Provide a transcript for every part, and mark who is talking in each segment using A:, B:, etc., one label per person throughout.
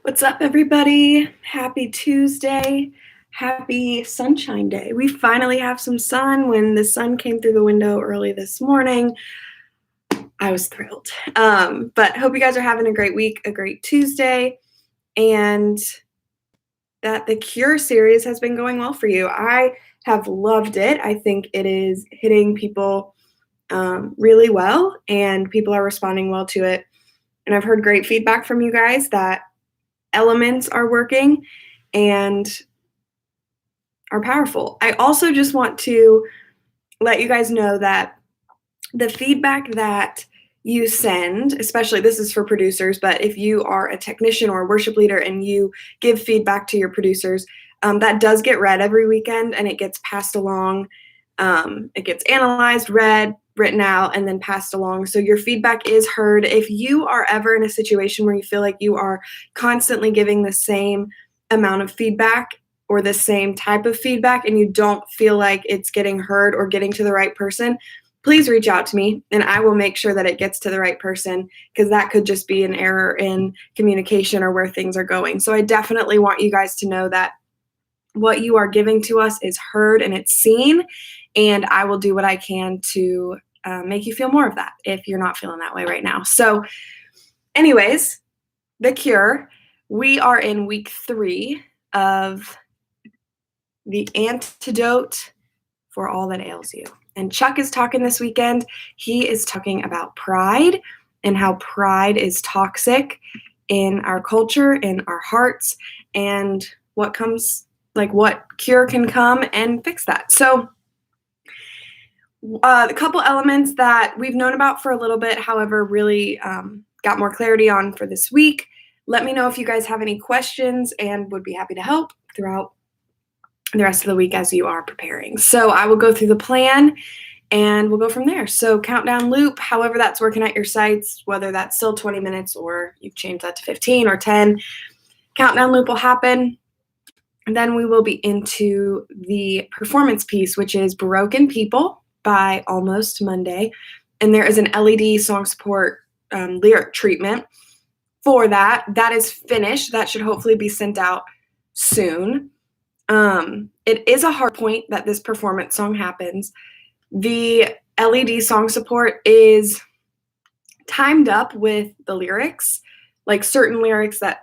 A: What's up, everybody? Happy Tuesday. Happy Sunshine Day. We finally have some sun. When the sun came through the window early this morning, I was thrilled. But hope you guys are having a great week, a great Tuesday, and that the Cure series has been going well for you. I have loved it. I think it is hitting people really well, and people are responding well to it. And I've heard great feedback from you guys that elements are working and are powerful. I also just want to let you guys know that the feedback that you send, especially this is for producers, but if you are a technician or a worship leader and you give feedback to your producers, that does get read every weekend and it gets passed along. It gets analyzed, read, written out, and then passed along. So your feedback is heard. If you are ever in a situation where you feel like you are constantly giving the same amount of feedback or the same type of feedback and you don't feel like it's getting heard or getting to the right person, please reach out to me and I will make sure that it gets to the right person, because that could just be an error in communication or where things are going. So I definitely want you guys to know that what you are giving to us is heard and it's seen, and I will do what I can to make you feel more of that if you're not feeling that way right now. So anyways, The Cure, we are in week 3 of the antidote for all that ails you. And Chuck is talking this weekend. He is talking about pride and how pride is toxic in our culture, in our hearts, and what Cure can come and fix that. So a couple elements that we've known about for a little bit, however, really got more clarity on for this week. Let me know if you guys have any questions and would be happy to help throughout the rest of the week as you are preparing. So I will go through the plan and we'll go from there. So countdown loop, however that's working at your sites, whether that's still 20 minutes or you've changed that to 15 or 10, countdown loop will happen. And then we will be into the performance piece, which is Broken People by Almost Monday. And there is an LED song support lyric treatment for that. That is finished. That should hopefully be sent out soon. It is a hard point that this performance song happens. The LED song support is timed up with the lyrics, like certain lyrics that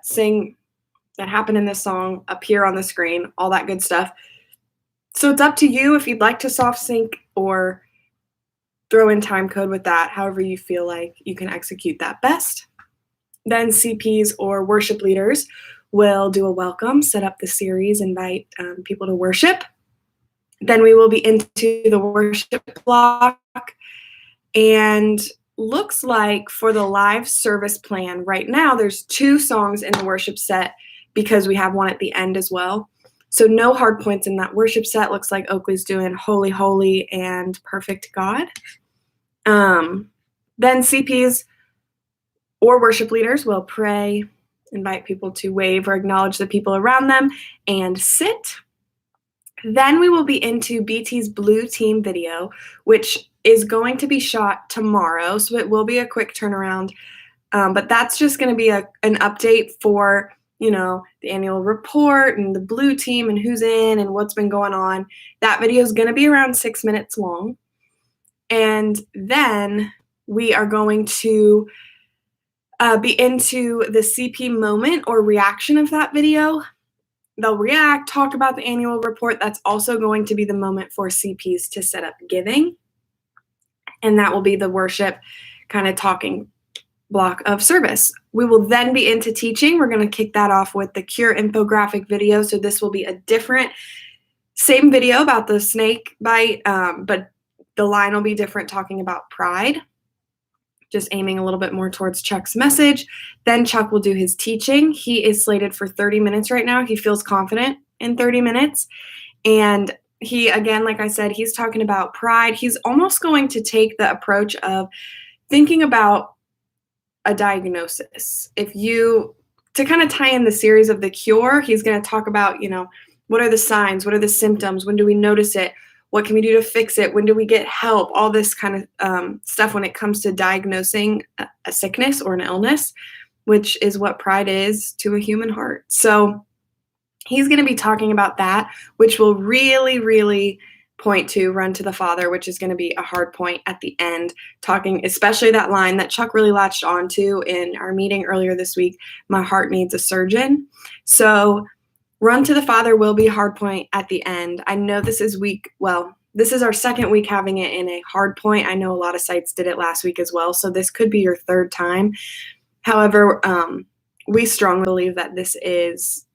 A: happen in this song appear on the screen, all that good stuff. So it's up to you if you'd like to soft sync or throw in time code with that, however you feel like you can execute that best. Then CPs or worship leaders will do a welcome, set up the series, invite people to worship. Then we will be into the worship block, and looks like for the live service plan right now, there's 2 songs in the worship set because we have one at the end as well. So no hard points in that worship set. Looks like Oakley's doing Holy, Holy, and Perfect God. Then CPs or worship leaders will pray, invite people to wave or acknowledge the people around them, and sit. Then we will be into BT's Blue Team video, which is going to be shot tomorrow, so it will be a quick turnaround. But that's just going to be an update for, the annual report and the Blue Team and who's in and what's been going on. That video is going to be around 6 minutes long. And then we are going to be into the CP moment or reaction of that video. They'll react, talk about the annual report. That's also going to be the moment for CPs to set up giving. And that will be the worship kind of talking block of service. We will then be into teaching. We're going to kick that off with the Cure infographic video. So this will be a same video about the snake bite, but the line will be different, talking about pride, just aiming a little bit more towards Chuck's message. Then Chuck will do his teaching. He is slated for 30 minutes right now. He feels confident in 30 minutes. And he, again, like I said, he's talking about pride. He's almost going to take the approach of thinking about a diagnosis. To kind of tie in the series of The Cure, he's going to talk about, what are the signs? What are the symptoms? When do we notice it? What can we do to fix it? When do we get help? All this kind of stuff when it comes to diagnosing a sickness or an illness. which is what pride is to a human heart. So he's going to be talking about that, which will really, really point to run to the Father, which is going to be a hard point at the end, talking especially that line that Chuck really latched onto in our meeting earlier this week, my heart needs a surgeon. So run to the Father will be a hard point at the end. I know this is this is our second week having it in a hard point. I know a lot of sites did it last week as well, so this could be your third time. However, we strongly believe that this is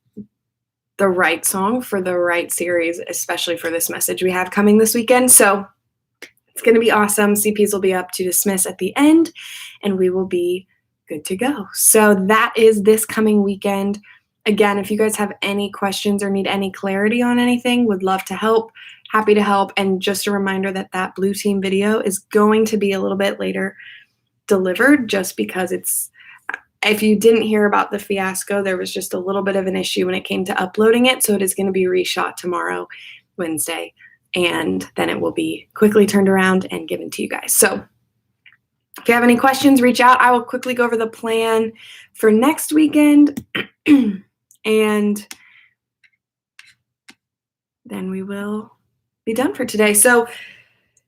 A: the right song for the right series, especially for this message we have coming this weekend. So it's going to be awesome. CPs will be up to dismiss at the end, and we will be good to go. So that is this coming weekend. Again, if you guys have any questions or need any clarity on anything, would love to help. Happy to help. And just a reminder that that blue team video is going to be a little bit later delivered, just because if you didn't hear about the fiasco, there was just a little bit of an issue when it came to uploading it. So it is going to be reshot tomorrow, Wednesday, and then it will be quickly turned around and given to you guys. So if you have any questions, reach out. I will quickly go over the plan for next weekend, and then we will be done for today. So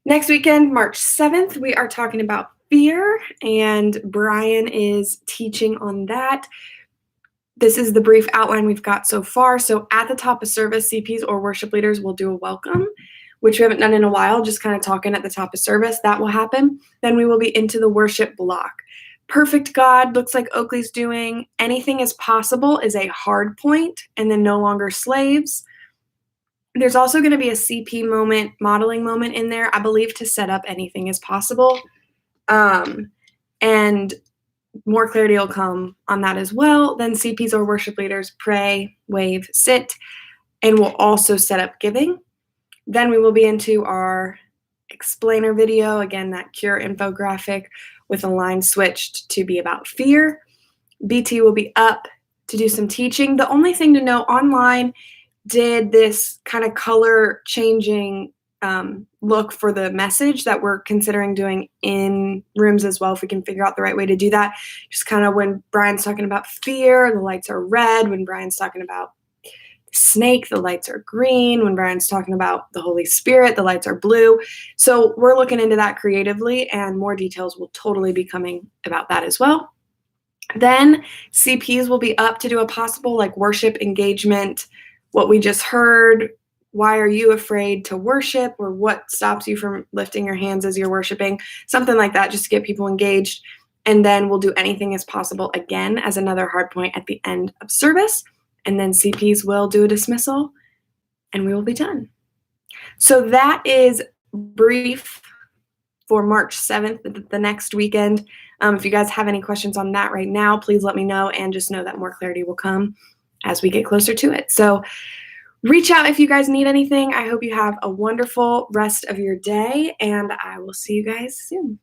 A: next weekend, March 7th, we are talking about fear, and Brian is teaching on that. This is the brief outline we've got so far. So at the top of service, CPs or worship leaders will do a welcome, which we haven't done in a while, just kind of talking at the top of service. That will happen. Then we will be into the worship block. Perfect God looks like Oakley's doing. Anything is possible is a hard point, and then no longer slaves. There's also going to be a CP moment, modeling moment in there, I believe, to set up anything is possible. And more clarity will come on that as well. Then CPs or worship leaders pray, wave, sit, and we'll also set up giving. Then we will be into our explainer video, again, that cure infographic with a line switched to be about fear. BT will be up to do some teaching. The only thing to know, online did this kind of color changing look for the message that we're considering doing in rooms as well, if we can figure out the right way to do that. Just kind of when Brian's talking about fear, the lights are red. When Brian's talking about snake, the lights are green. When Brian's talking about the Holy Spirit, the lights are blue. So we're looking into that creatively, and more details will totally be coming about that as well. Then CPs will be up to do a possible like worship engagement, what we just heard. Why are you afraid to worship, or what stops you from lifting your hands as you're worshiping? Something like that, just to get people engaged. And then we'll do anything as possible again as another hard point at the end of service. And then CPs will do a dismissal, and we will be done. So that is brief for March 7th, the next weekend. If you guys have any questions on that right now, please let me know, and just know that more clarity will come as we get closer to it. So reach out if you guys need anything. I hope you have a wonderful rest of your day, and I will see you guys soon.